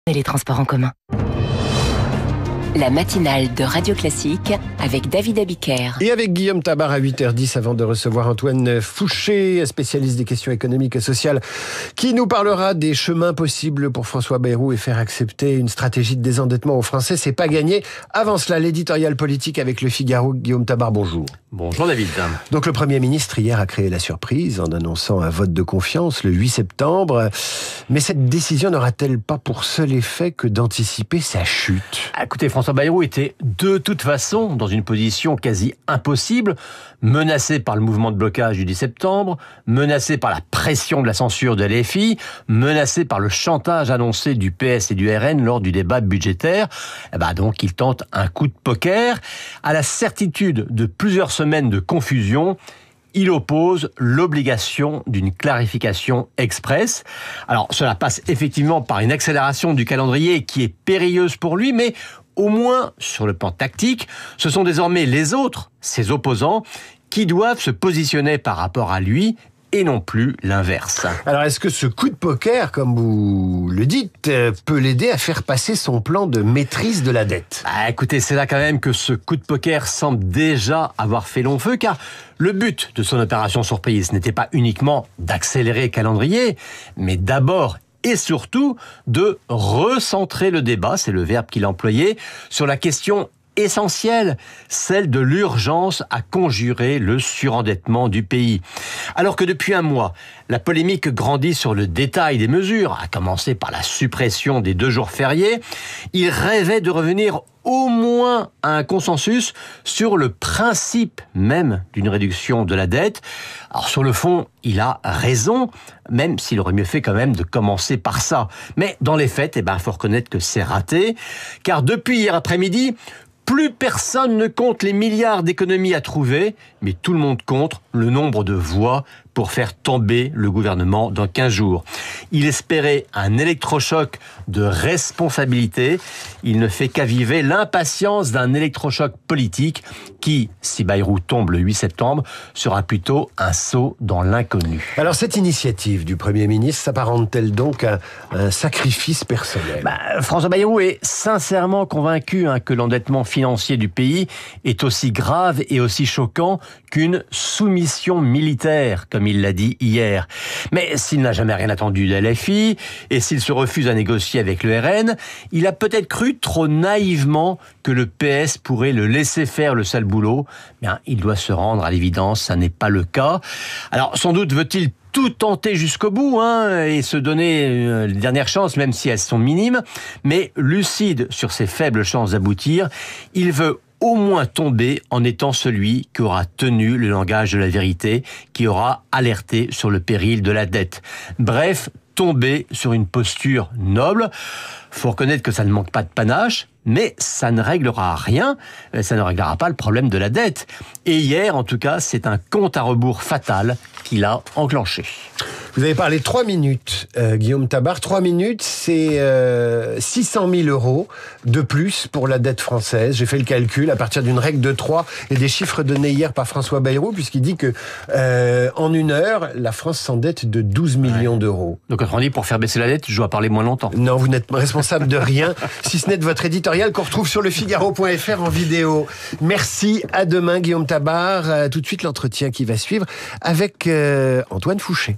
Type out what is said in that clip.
et les transports en commun. La matinale de Radio Classique avec David Abiker. Et avec Guillaume Tabar à 8h10 avant de recevoir Antoine Fouché, spécialiste des questions économiques et sociales, qui nous parlera des chemins possibles pour François Bayrou et faire accepter une stratégie de désendettement aux Français. C'est pas gagné. Avant cela, l'éditorial politique avec Le Figaro. Guillaume Tabar, bonjour. Bonjour David. Donc le Premier ministre hier a créé la surprise en annonçant un vote de confiance le 8 septembre. Mais cette décision n'aura-t-elle pas pour seul effet que d'anticiper sa chute ? Écoutez, François Bayrou était de toute façon dans une position quasi impossible, menacé par le mouvement de blocage du 10 septembre, menacé par la pression de la censure de LFI, menacé par le chantage annoncé du PS et du RN lors du débat budgétaire. Donc il tente un coup de poker. À la certitude de plusieurs semaines de confusion, il oppose l'obligation d'une clarification express. Alors, cela passe effectivement par une accélération du calendrier qui est périlleuse pour lui, mais au moins, sur le plan tactique, ce sont désormais les autres, ses opposants, qui doivent se positionner par rapport à lui et non plus l'inverse. Alors, est-ce que ce coup de poker, comme vous le dites, peut l'aider à faire passer son plan de maîtrise de la dette ? Écoutez, c'est là quand même que ce coup de poker semble déjà avoir fait long feu, car le but de son opération surprise n'était pas uniquement d'accélérer le calendrier, mais d'abord et surtout de recentrer le débat, c'est le verbe qu'il employait, sur la question essentielle, celle de l'urgence à conjurer le surendettement du pays. Alors que depuis un mois, la polémique grandit sur le détail des mesures, à commencer par la suppression des 2 jours fériés, il rêvait de revenir au moins à un consensus sur le principe même d'une réduction de la dette. Alors sur le fond, il a raison, même s'il aurait mieux fait quand même de commencer par ça. Mais dans les faits, faut reconnaître que c'est raté, car depuis hier après-midi, plus personne ne compte les milliards d'économies à trouver, mais tout le monde compte le nombre de voix pour faire tomber le gouvernement dans 15 jours. Il espérait un électrochoc de responsabilité. Il ne fait qu'aviver l'impatience d'un électrochoc politique qui, si Bayrou tombe le 8 septembre, sera plutôt un saut dans l'inconnu. Alors cette initiative du Premier ministre s'apparente-t-elle donc à un sacrifice personnel ? François Bayrou est sincèrement convaincu que l'endettement financier du pays est aussi grave et aussi choquant qu'une soumission militaire, comme il l'a dit hier. Mais s'il n'a jamais rien attendu de LFI, et s'il se refuse à négocier avec le RN, il a peut-être cru trop naïvement que le PS pourrait le laisser faire le sale boulot. Il doit se rendre à l'évidence, ça n'est pas le cas. Alors, sans doute veut-il tout tenter jusqu'au bout et se donner les dernières chances, même si elles sont minimes. Mais lucide sur ses faibles chances d'aboutir, il veut au moins tomber en étant celui qui aura tenu le langage de la vérité, qui aura alerté sur le péril de la dette. Bref, tomber sur une posture noble. Faut reconnaître que ça ne manque pas de panache, mais ça ne réglera rien, ça ne réglera pas le problème de la dette. Et hier, en tout cas, c'est un compte à rebours fatal qu'il a enclenché. Vous avez parlé 3 minutes, Guillaume Tabar. 3 minutes, c'est 600 000 euros de plus pour la dette française. J'ai fait le calcul à partir d'une règle de 3 et des chiffres donnés hier par François Bayrou, puisqu'il dit que en 1 heure, la France s'endette de 12 millions d'euros. Donc, on dit, pour faire baisser la dette, je dois parler moins longtemps. Non, vous n'êtes responsable de rien, si ce n'est de votre éditorial qu'on retrouve sur lefigaro.fr en vidéo. Merci, à demain, Guillaume Tabar. Tout de suite, l'entretien qui va suivre avec Antoine Fouché.